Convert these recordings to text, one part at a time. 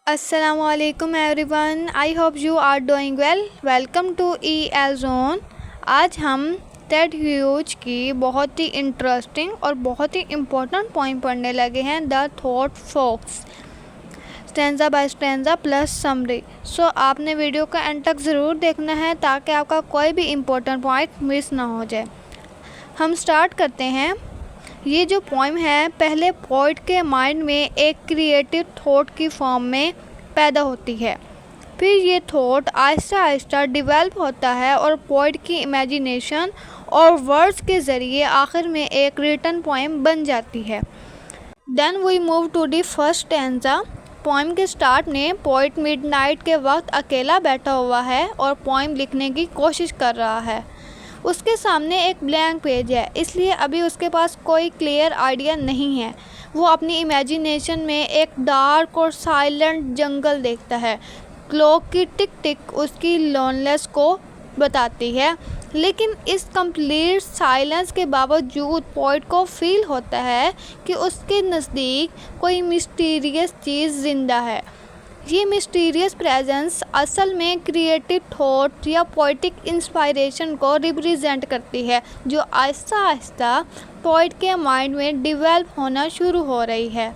Assalamualaikum everyone. I hope you are doing well. Welcome to EL Zone. आज हम Ted Hughes की बहुत ही interesting और बहुत ही इम्पोर्टेंट पॉइंट पढ़ने लगे हैं, the thought focus, stanza by stanza plus summary. So आपने वीडियो का एंड तक ज़रूर देखना है ताकि आपका कोई भी इम्पोर्टेंट पॉइंट मिस ना हो जाए। हम स्टार्ट करते हैं। ये जो पोइम है पहले पोइट के माइंड में एक क्रिएटिव थॉट की फॉर्म में पैदा होती है, फिर ये थॉट आहिस्ता आहिस्ता डिवेल्प होता है और पोइट की इमेजिनेशन और वर्ड्स के ज़रिए आखिर में एक रिटन पोइम बन जाती है। Then we move to the first stanza. Poem के स्टार्ट में पोइट मिडनाइट के वक्त अकेला बैठा हुआ है और पोइम लिखने की कोशिश कर रहा है। उसके सामने एक ब्लैंक पेज है, इसलिए अभी उसके पास कोई क्लियर आइडिया नहीं है। वो अपनी इमेजिनेशन में एक डार्क और साइलेंट जंगल देखता है। क्लॉक की टिक टिक उसकी लोनलेस को बताती है, लेकिन इस कंप्लीट साइलेंस के बावजूद पोइट को फील होता है कि उसके नज़दीक कोई मिस्टीरियस चीज़ ज़िंदा है। ये मिस्टीरियस प्रेजेंस असल में क्रिएटिव थॉट या पोइटिक इंस्पायरेशन को रिप्रेजेंट करती है, जो आहिस्ता आहिस्ता पोइट के माइंड में डिवेल्प होना शुरू हो रही है।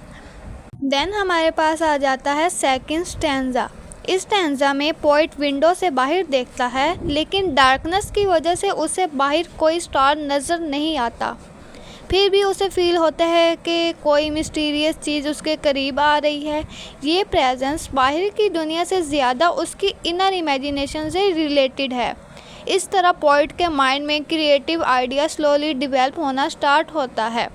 देन हमारे पास आ जाता है सेकंड स्टैंजा। इस स्टैंजा में पोइट विंडो से बाहर देखता है, लेकिन डार्कनेस की वजह से उसे बाहर कोई स्टार नज़र नहीं आता। फिर भी उसे फील होता है कि कोई मिस्टीरियस चीज़ उसके करीब आ रही है। ये प्रेजेंस बाहर की दुनिया से ज़्यादा उसकी इनर इमेजिनेशन से रिलेटेड है। इस तरह पोइट के माइंड में क्रिएटिव आइडिया स्लोली डिवेल्प होना स्टार्ट होता है।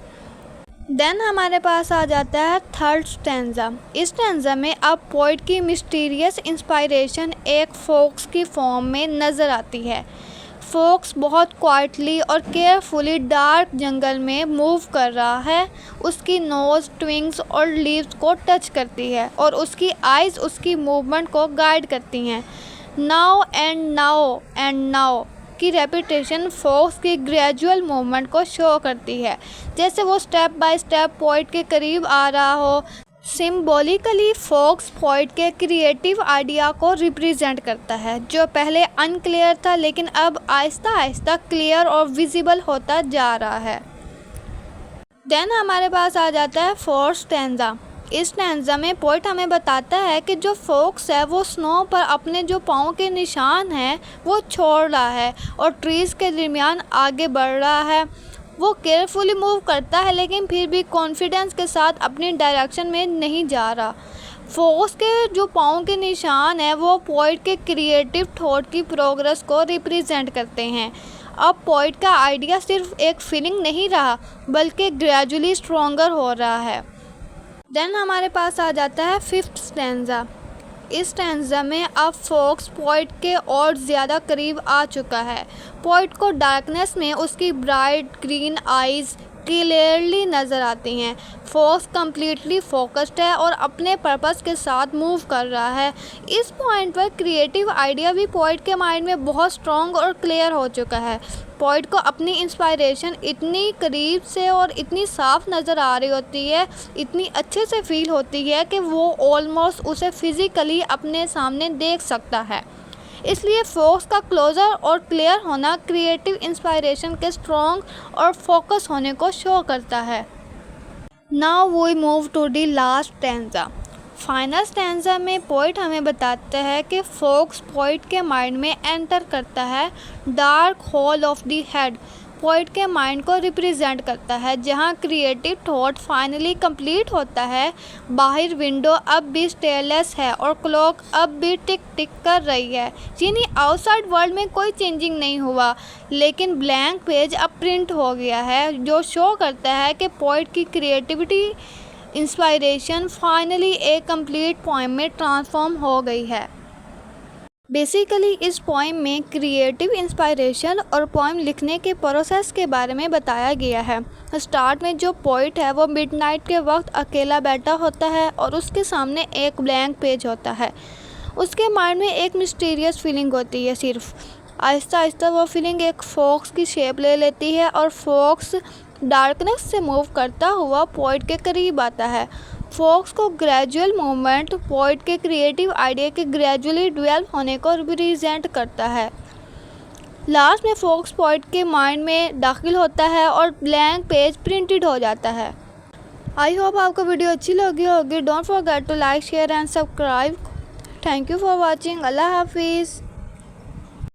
देन हमारे पास आ जाता है थर्ड स्टैंजा। इस स्टैंजा में अब पोइट की मिस्टीरियस इंस्पायरेशन एक फोक्स की फॉर्म में नज़र आती है। फोक्स बहुत क्वाइटली और केयरफुली डार्क जंगल में मूव कर रहा है। उसकी नोज़ ट्विंग्स और लीव्स को टच करती है और उसकी आइज़ उसकी मूवमेंट को गाइड करती हैं। Now and now and now की रेपिटेशन फोक्स की ग्रेजुअल मूवमेंट को शो करती है, जैसे वो स्टेप बाय स्टेप पोइट के करीब आ रहा हो। सिम्बॉलिकली फोक्स पोइट के क्रिएटिव आइडिया को रिप्रेजेंट करता है, जो पहले अनक्लियर था लेकिन अब आहिस्ता आहिस्ता क्लियर और विजिबल होता जा रहा है। देन हमारे पास आ जाता है फोर्थ स्टैंजा। इस स्टैंजा में पोइट हमें बताता है कि जो फोक्स है वो स्नो पर अपने जो पाँव के निशान हैं वो छोड़ रहा है और ट्रीज़ के दरमियान आगे बढ़ रहा है। वो केयरफुली मूव करता है, लेकिन फिर भी कॉन्फिडेंस के साथ अपनी डायरेक्शन में नहीं जा रहा। फोक्स के जो पाँव के निशान हैं वो पोइट के क्रिएटिव थॉट की प्रोग्रेस को रिप्रेजेंट करते हैं। अब पोइट का आइडिया सिर्फ एक फीलिंग नहीं रहा, बल्कि ग्रेजुअली स्ट्रॉन्गर हो रहा है। देन हमारे पास आ जाता है फिफ्थ स्टैंजा। इस स्टैंजा में अब फोक्स पोइट के और ज़्यादा करीब आ चुका है। पोइट को डार्कनेस में उसकी ब्राइट ग्रीन आइज़ क्लियरली नज़र आती हैं। फोक्स कम्प्लीटली फोकस्ड है और अपने पर्पस के साथ मूव कर रहा है। इस पॉइंट पर क्रिएटिव आइडिया भी पोइट के माइंड में बहुत स्ट्रॉन्ग और क्लियर हो चुका है। पोइट को अपनी इंस्पायरेशन इतनी करीब से और इतनी साफ नज़र आ रही होती है, इतनी अच्छे से फील होती है कि वो ऑलमोस्ट उसे फिज़िकली अपने सामने देख सकता है। इसलिए फोक्स का क्लोज़र और क्लियर होना क्रिएटिव इंस्पायरेशन के स्ट्रॉन्ग और फोकस होने को शो करता है। Now we move to the last stanza. Final stanza में पोइट हमें बताता है कि फोक्स पोइट के माइंड में एंटर करता है। Dark hole of the head poet के माइंड को रिप्रेजेंट करता है, जहां क्रिएटिव थॉट फाइनली कंप्लीट होता है। बाहर विंडो अब भी स्टेयरलेस है और क्लॉक अब भी टिक टिक कर रही है, यानी आउटसाइड वर्ल्ड में कोई चेंजिंग नहीं हुआ, लेकिन ब्लैंक पेज अब प्रिंट हो गया है, जो शो करता है कि पोइट की क्रिएटिविटी इंस्पायरेशन फाइनली एक कंप्लीट पोएम में ट्रांसफॉर्म हो गई है। बेसिकली इस पोएम में क्रिएटिव इंस्पायरेशन और पोएम लिखने के प्रोसेस के बारे में बताया गया है। स्टार्ट में जो पोइट है वो मिडनाइट के वक्त अकेला बैठा होता है और उसके सामने एक ब्लैंक पेज होता है। उसके माइंड में एक मिस्टीरियस फीलिंग होती है। सिर्फ आहिस्ता आहिस्ता वो फीलिंग एक फॉक्स की शेप ले लेती है और फॉक्स डार्कनेस से मूव करता हुआ पोइट के करीब आता है। फोक्स को ग्रेजुअल मूवमेंट पोइट के क्रिएटिव आइडिया के ग्रेजुअली डेवलप होने को रिप्रेजेंट करता है। लास्ट में फोक्स पोइट के माइंड में दाखिल होता है और ब्लैंक पेज प्रिंटेड हो जाता है। आई होप आपको वीडियो अच्छी लगी होगी। Don't forget to like share and subscribe. Thank you for watching. अल्लाह हाफिज़।